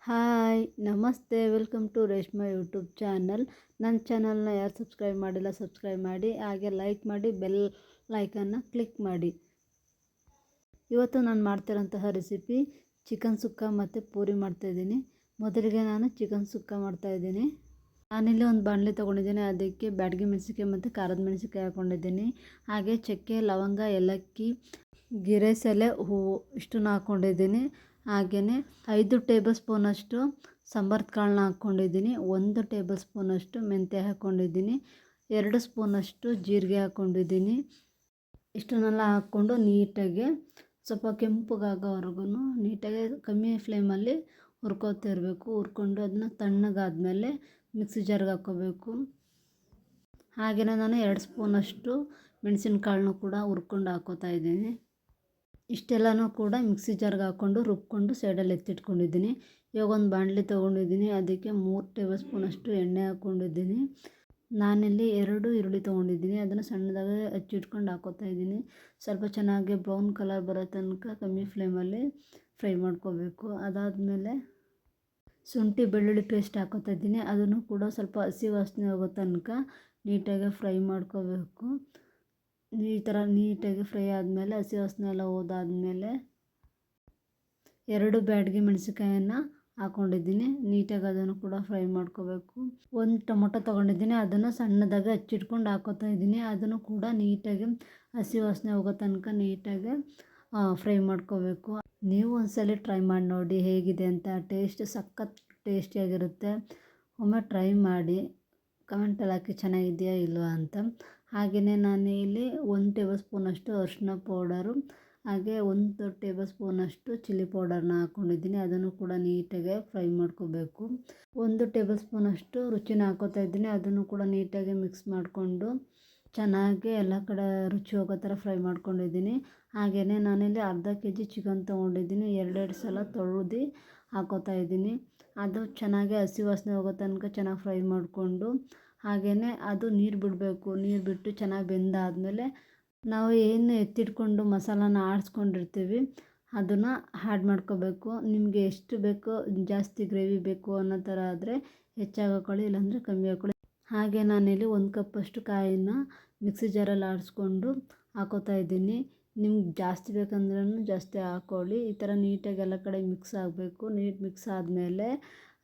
Hi ನಮಸ್ತೆ, welcome to Reshma YouTube channel. ನನ್ನ ಚಾನಲ್ನ ಯಾರು ಸಬ್ಸ್ಕ್ರೈಬ್ ಮಾಡಿಲ್ಲ ಸಬ್ಸ್ಕ್ರೈಬ್ ಮಾಡಿ, ಹಾಗೆ ಲೈಕ್ ಮಾಡಿ, ಬೆಲ್ ಲೈಕನ್ನು ಕ್ಲಿಕ್ ಮಾಡಿ. ಇವತ್ತು ನಾನು ಮಾಡ್ತಿರೋಂತಹ ರೆಸಿಪಿ ಚಿಕನ್ ಸುಕ್ಕ ಮತ್ತು ಪೂರಿ ಮಾಡ್ತಾಯಿದ್ದೀನಿ. ಮೊದಲಿಗೆ ನಾನು ಚಿಕನ್ ಸುಕ್ಕ ಮಾಡ್ತಾಯಿದ್ದೀನಿ. ನಾನಿಲ್ಲಿ ಒಂದು ಬಾಣಲೆ ತೊಗೊಂಡಿದ್ದೀನಿ. ಅದಕ್ಕೆ ಬ್ಯಾಡಗಿ ಮೆಣಸಿನ್ಕಾಯಿ ಮತ್ತು ಖಾರದ ಮೆಣಸಿನ್ಕಾಯಿ ಹಾಕ್ಕೊಂಡಿದ್ದೀನಿ. ಹಾಗೆ ಚಕ್ಕೆ, ಲವಂಗ, ಏಲಕ್ಕಿ, ಗಿರೆಸೆಲೆ, ಹೂವು ಇಷ್ಟನ್ನು ಹಾಕ್ಕೊಂಡಿದ್ದೀನಿ. ಹಾಗೆಯೇ 5 ಟೇಬಲ್ ಸ್ಪೂನಷ್ಟು ಸಾಂಬಾರು ಕಾಳನ್ನ ಹಾಕ್ಕೊಂಡಿದ್ದೀನಿ. 1 ಟೇಬಲ್ ಸ್ಪೂನಷ್ಟು ಮೆಂತ್ಯ ಹಾಕ್ಕೊಂಡಿದ್ದೀನಿ. 2 ಸ್ಪೂನಷ್ಟು ಜೀರಿಗೆ ಹಾಕ್ಕೊಂಡಿದ್ದೀನಿ. ಇಷ್ಟನ್ನೆಲ್ಲ ಹಾಕ್ಕೊಂಡು ನೀಟಾಗಿ ಸ್ವಲ್ಪ ಕೆಂಪಗಾಗೋವರೆಗೂ ನೀಟಾಗಿ ಕಮ್ಮಿ ಫ್ಲೇಮಲ್ಲಿ ಹುರ್ಕೋತಿರ್ಬೇಕು. ಹುರ್ಕೊಂಡು ಅದನ್ನ ತಣ್ಣಗಾದ್ಮೇಲೆ ಮಿಕ್ಸಿ ಜಾರ್ಗೆ ಹಾಕ್ಕೋಬೇಕು. ಹಾಗೆಯೇ ನಾನು 2 ಸ್ಪೂನಷ್ಟು ಮೆಣಸಿನಕಾಳನ್ನು ಕೂಡ ಹುರ್ಕೊಂಡು ಹಾಕ್ಕೋತಾ ಇದ್ದೀನಿ. ಇಷ್ಟೆಲ್ಲನೂ ಕೂಡ ಮಿಕ್ಸಿ ಜಾರ್ಗೆ ಹಾಕ್ಕೊಂಡು ರುಬ್ಕೊಂಡು ಸೈಡಲ್ಲಿ ಎತ್ತಿಟ್ಕೊಂಡಿದ್ದೀನಿ. ಇವಾಗ ಒಂದು ಬಾಣಲೆ ತೊಗೊಂಡಿದ್ದೀನಿ. ಅದಕ್ಕೆ 3 ಟೇಬಲ್ ಸ್ಪೂನಷ್ಟು ಎಣ್ಣೆ ಹಾಕ್ಕೊಂಡಿದ್ದೀನಿ. ನಾನಿಲ್ಲಿ 2 ಈರುಳ್ಳಿ ತೊಗೊಂಡಿದ್ದೀನಿ. ಅದನ್ನು ಸಣ್ಣದಾಗಿ ಹಚ್ಚಿಟ್ಕೊಂಡು ಹಾಕ್ಕೋತಾ ಇದ್ದೀನಿ. ಸ್ವಲ್ಪ ಚೆನ್ನಾಗಿ ಬ್ರೌನ್ ಕಲರ್ ಬರೋ ತನಕ ಕಮ್ಮಿ ಫ್ಲೇಮಲ್ಲಿ ಫ್ರೈ ಮಾಡ್ಕೋಬೇಕು. ಅದಾದಮೇಲೆ ಶುಂಠಿ ಬೆಳ್ಳುಳ್ಳಿ ಪೇಸ್ಟ್ ಹಾಕ್ಕೋತಾ ಇದ್ದೀನಿ. ಅದನ್ನು ಕೂಡ ಸ್ವಲ್ಪ ಹಸಿ ವಾಸನೆ ಹೋಗೋ ತನಕ ನೀಟಾಗಿ ಫ್ರೈ ಮಾಡ್ಕೋಬೇಕು. ಈ ಥರ ನೀಟಾಗಿ ಫ್ರೈ ಆದಮೇಲೆ ಹಸಿ ವಾಸನೆ ಎಲ್ಲ ಹೋದಾದ್ಮೇಲೆ 2 ಬ್ಯಾಡಗಿ ಮೆಣಸಿನ್ಕಾಯನ್ನು ಹಾಕ್ಕೊಂಡಿದ್ದೀನಿ. ನೀಟಾಗಿ ಅದನ್ನು ಕೂಡ ಫ್ರೈ ಮಾಡ್ಕೋಬೇಕು. 1 ಟೊಮೊಟೊ ತೊಗೊಂಡಿದ್ದೀನಿ. ಅದನ್ನು ಸಣ್ಣದಾಗಿ ಹಚ್ಚಿಟ್ಕೊಂಡು ಹಾಕ್ಕೋತಾ ಇದ್ದೀನಿ. ಅದನ್ನು ಕೂಡ ನೀಟಾಗಿ ಹಸಿ ವಾಸನೆ ಹೋಗೋ ತನಕ ನೀಟಾಗಿ ಫ್ರೈ ಮಾಡ್ಕೋಬೇಕು. ನೀವು ಒಂದ್ಸಲ ಟ್ರೈ ಮಾಡಿ ನೋಡಿ ಹೇಗಿದೆ ಅಂತ. ಟೇಸ್ಟ್ ಸಖತ್ ಟೇಸ್ಟಿಯಾಗಿರುತ್ತೆ. ಒಮ್ಮೆ ಟ್ರೈ ಮಾಡಿ ಕಮೆಂಟಲ್ಲಿ ಹಾಕಿ ಚೆನ್ನಾಗಿದೆಯಾ ಇಲ್ವಾ ಅಂತ. ಹಾಗೆಯೇ ನಾನು ಇಲ್ಲಿ 1 ಟೇಬಲ್ ಸ್ಪೂನಷ್ಟು ಅರಿಶಿನ ಪೌಡರು, ಹಾಗೆ 1 ಟೇಬಲ್ ಸ್ಪೂನಷ್ಟು ಚಿಲ್ಲಿ ಪೌಡರ್ನ ಹಾಕ್ಕೊಂಡಿದ್ದೀನಿ. ಅದನ್ನು ಕೂಡ ನೀಟಾಗಿ ಫ್ರೈ ಮಾಡ್ಕೋಬೇಕು. 1 ಟೇಬಲ್ ಸ್ಪೂನಷ್ಟು ರುಚಿನ ಹಾಕ್ಕೋತಾ ಇದ್ದೀನಿ. ಅದನ್ನು ಕೂಡ ನೀಟಾಗಿ ಮಿಕ್ಸ್ ಮಾಡಿಕೊಂಡು ಚೆನ್ನಾಗಿ ಎಲ್ಲ ಕಡೆ ರುಚಿ ಹೋಗೋ ಥರ ಫ್ರೈ ಮಾಡ್ಕೊಂಡಿದ್ದೀನಿ. ಹಾಗೆಯೇ ನಾನಿಲ್ಲಿ ಅರ್ಧ kg ಚಿಕನ್ ತೊಗೊಂಡಿದ್ದೀನಿ. 2 ಸಲ ತೊಳೆದು ಹಾಕ್ಕೋತಾ ಇದ್ದೀನಿ. ಅದು ಚೆನ್ನಾಗಿ ಹಸಿ ವಾಸನೆ ಹೋಗೋ ತನಕ ಚೆನ್ನಾಗಿ ಫ್ರೈ ಮಾಡಿಕೊಂಡು, ಹಾಗೆಯೇ ಅದು ನೀರು ಬಿಡಬೇಕು. ನೀರು ಬಿಟ್ಟು ಚೆನ್ನಾಗಿ ಬೆಂದಾದಮೇಲೆ ನಾವು ಏನು ಎತ್ತಿಟ್ಕೊಂಡು ಮಸಾಲಾನ ಆಡಿಸ್ಕೊಂಡಿರ್ತೀವಿ ಅದನ್ನು ಆ್ಯಡ್ ಮಾಡ್ಕೋಬೇಕು. ನಿಮಗೆ ಎಷ್ಟು ಬೇಕೋ, ಜಾಸ್ತಿ ಗ್ರೇವಿ ಬೇಕು ಅನ್ನೋ ಥರ ಆದರೆ ಹೆಚ್ಚಾಗಿ ಹಾಕ್ಕೊಳ್ಳಿ, ಇಲ್ಲಾಂದರೆ ಕಮ್ಮಿ ಹಾಕ್ಕೊಳ್ಳಿ. ಹಾಗೆ ನಾನಿಲ್ಲಿ 1 ಕಪ್ಪಷ್ಟು ಕಾಯಿನ ಮಿಕ್ಸಿ ಜಾರಲ್ಲಿ ಆಡಿಸ್ಕೊಂಡು ಹಾಕ್ಕೋತಾ ಇದ್ದೀನಿ. ನಿಮ್ಗೆ ಜಾಸ್ತಿ ಬೇಕಂದ್ರೂ ಜಾಸ್ತಿ ಹಾಕ್ಕೊಳ್ಳಿ. ಈ ಥರ ನೀಟಾಗಿ ಎಲ್ಲ ಕಡೆ ಮಿಕ್ಸ್ ಆಗಬೇಕು. ನೀರು ಮಿಕ್ಸ್ ಆದಮೇಲೆ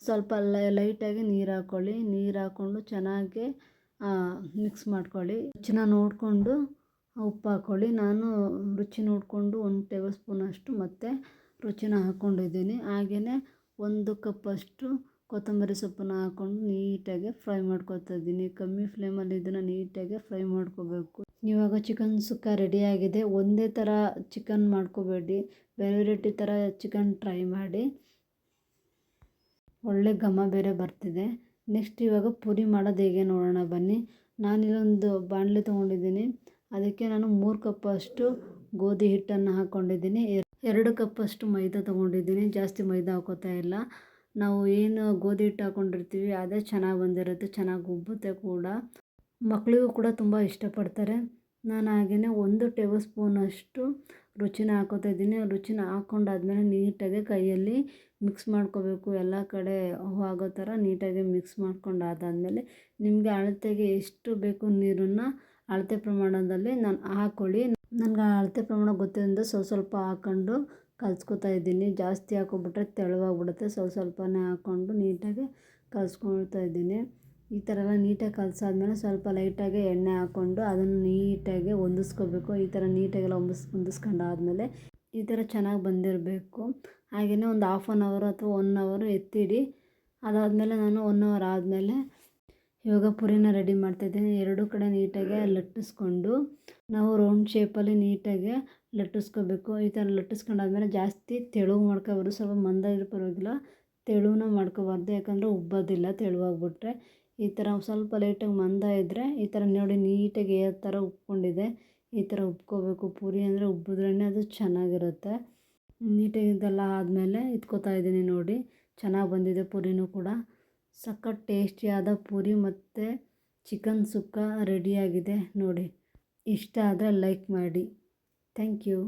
ಸ್ವಲ್ಪ ಲೈಟಾಗಿ ನೀರು ಹಾಕ್ಕೊಳ್ಳಿ. ನೀರು ಹಾಕ್ಕೊಂಡು ಚೆನ್ನಾಗಿ ಮಿಕ್ಸ್ ಮಾಡ್ಕೊಳ್ಳಿ. ರುಚಿನ ನೋಡಿಕೊಂಡು ಉಪ್ಪು ಹಾಕ್ಕೊಳ್ಳಿ. ನಾನು ರುಚಿ ನೋಡಿಕೊಂಡು 1 ಟೇಬಲ್ ಸ್ಪೂನಷ್ಟು ಮತ್ತು ರುಚಿನ ಹಾಕ್ಕೊಂಡಿದ್ದೀನಿ. ಹಾಗೆಯೇ 1 ಕಪ್ಪಷ್ಟು ಕೊತ್ತಂಬರಿ ಸೊಪ್ಪನ್ನು ಹಾಕ್ಕೊಂಡು ನೀಟಾಗಿ ಫ್ರೈ ಮಾಡ್ಕೊತಾ ಇದ್ದೀನಿ. ಕಮ್ಮಿ ಫ್ಲೇಮಲ್ಲಿ ಇದನ್ನು ನೀಟಾಗಿ ಫ್ರೈ ಮಾಡ್ಕೋಬೇಕು. ಇವಾಗ ಚಿಕನ್ ಸುಕ್ಕ ರೆಡಿಯಾಗಿದೆ. ಒಂದೇ ಥರ ಚಿಕನ್ ಮಾಡ್ಕೋಬೇಡಿ, ವೆರೈಟಿ ಥರ ಚಿಕನ್ ಟ್ರೈ ಮಾಡಿ. ಒಳ್ಳೆ ಘಮ ಬೇರೆ ಬರ್ತಿದೆ. ನೆಕ್ಸ್ಟ್ ಇವಾಗ ಪೂರಿ ಮಾಡೋದು ಹೇಗೆ ನೋಡೋಣ ಬನ್ನಿ. ನಾನಿಲ್ಲೊಂದು ಬಾಣಲೆ ತೊಗೊಂಡಿದ್ದೀನಿ. ಅದಕ್ಕೆ ನಾನು 3 ಕಪ್ಪಷ್ಟು ಗೋಧಿ ಹಿಟ್ಟನ್ನು ಹಾಕ್ಕೊಂಡಿದ್ದೀನಿ. 2 ಕಪ್ಪಷ್ಟು ಮೈದಾ ತೊಗೊಂಡಿದ್ದೀನಿ. ಜಾಸ್ತಿ ಮೈದಾ ಹಾಕೋತಾ ಇಲ್ಲ. ನಾವು ಏನು ಗೋಧಿ ಹಿಟ್ಟು ಹಾಕ್ಕೊಂಡಿರ್ತೀವಿ ಅದೇ ಚೆನ್ನಾಗಿ ಬಂದಿರುತ್ತೆ, ಚೆನ್ನಾಗಿ ಉಬ್ಬುತ್ತೆ ಕೂಡ. ಮಕ್ಕಳಿಗೂ ಕೂಡ ತುಂಬ ಇಷ್ಟಪಡ್ತಾರೆ. ನಾನು ಹಾಗೆಯೇ 1 ಟೇಬಲ್ ಸ್ಪೂನಷ್ಟು ರುಚಿನ ಹಾಕ್ಕೋತಾ ಇದ್ದೀನಿ. ರುಚಿನ ಹಾಕ್ಕೊಂಡಾದ್ಮೇಲೆ ನೀಟಾಗಿ ಕೈಯಲ್ಲಿ ಮಿಕ್ಸ್ ಮಾಡ್ಕೋಬೇಕು. ಎಲ್ಲ ಕಡೆ ಆಗೋ ಥರ ನೀಟಾಗಿ ಮಿಕ್ಸ್ ಮಾಡ್ಕೊಂಡಾದಾದಮೇಲೆ ನಿಮಗೆ ಅಳತೆಗೆ ಎಷ್ಟು ಬೇಕು ನೀರನ್ನು ಅಳತೆ ಪ್ರಮಾಣದಲ್ಲಿ ನಾನು ಹಾಕ್ಕೊಳ್ಳಿ. ನನಗೆ ಅಳತೆ ಪ್ರಮಾಣ ಗೊತ್ತಿರೋದ್ರಿಂದ ಸ್ವಲ್ಪ ಹಾಕ್ಕೊಂಡು ಕಲಿಸ್ಕೊತಾ ಇದ್ದೀನಿ. ಜಾಸ್ತಿ ಹಾಕ್ಕೊಬಿಟ್ರೆ ತೆಳುವಾಗ್ಬಿಡುತ್ತೆ. ಸ್ವಲ್ಪನೇ ಹಾಕ್ಕೊಂಡು ನೀಟಾಗಿ ಕಲಿಸ್ಕೊಳ್ತಾ ಇದ್ದೀನಿ. ಈ ಥರ ಎಲ್ಲ ನೀಟಾಗಿ ಕಲಸಾದ್ಮೇಲೆ ಸ್ವಲ್ಪ ಲೈಟಾಗಿ ಎಣ್ಣೆ ಹಾಕ್ಕೊಂಡು ಅದನ್ನು ನೀಟಾಗಿ ಹೊಂದಿಸ್ಕೋಬೇಕು. ಈ ಥರ ನೀಟಾಗೆಲ್ಲ ಹೊಂದಿಸ್ಕೊಂಡಾದ್ಮೇಲೆ ಈ ಥರ ಚೆನ್ನಾಗಿ ಬಂದಿರಬೇಕು. ಹಾಗೆಯೇ ಒಂದು 1/2 ಅವರ್ ಅಥವಾ 1 ಅವರ್ ಎತ್ತಿಡಿ. ಅದಾದಮೇಲೆ ನಾನು 1 ಅವರ್ ಆದಮೇಲೆ ಇವಾಗ ಪೂರಿನ ರೆಡಿ ಮಾಡ್ತಾಯಿದ್ದೀನಿ. 2 ಕಡೆ ನೀಟಾಗಿ ಲಟ್ಟಿಸ್ಕೊಂಡು ನಾವು ರೌಂಡ್ ಶೇಪಲ್ಲಿ ನೀಟಾಗಿ ಲಟ್ಟಿಸ್ಕೋಬೇಕು. ಈ ಥರ ಲಟ್ಟಿಸ್ಕೊಂಡಾದ್ಮೇಲೆ ಜಾಸ್ತಿ ತೆಳುವು ಮಾಡ್ಕೋಬಾರ್ದು. ಸ್ವಲ್ಪ ಮಂದ ಇದ್ರೂ ಪರವಾಗಿಲ್ಲ, ತೆಳುವನ್ನ ಮಾಡ್ಕೋಬಾರ್ದು. ಯಾಕಂದರೆ ಉಬ್ಬೋದಿಲ್ಲ ತೆಳುವಾಗ್ಬಿಟ್ರೆ. ಈ ಥರ ಸ್ವಲ್ಪ ಲೈಟಾಗಿ ಮಂದ ಇದ್ದರೆ ಈ ಥರ ನೋಡಿ ನೀಟಾಗಿ ಯಾವ ಥರ ಉಬ್ಕೊಂಡಿದೆ ಈ ಥರ ಉಬ್ಕೋಬೇಕು. ಪೂರಿ ಅಂದರೆ ಉಬ್ಬಿದ್ರೇ ಅದು ಚೆನ್ನಾಗಿರುತ್ತೆ. ನೀಟಾಗಿ ಇದೆಲ್ಲ ಆದಮೇಲೆ ಎತ್ಕೋತಾ ಇದ್ದೀನಿ. ನೋಡಿ ಚೆನ್ನಾಗಿ ಬಂದಿದೆ ಪೂರಿನೂ ಕೂಡ. ಸಖತ್ ಟೇಸ್ಟಿಯಾದ ಪೂರಿ ಮತ್ತು ಚಿಕನ್ ಸುಕ್ಕ ರೆಡಿಯಾಗಿದೆ ನೋಡಿ. ಇಷ್ಟ ಆದರೆ ಲೈಕ್ ಮಾಡಿ. Thank you.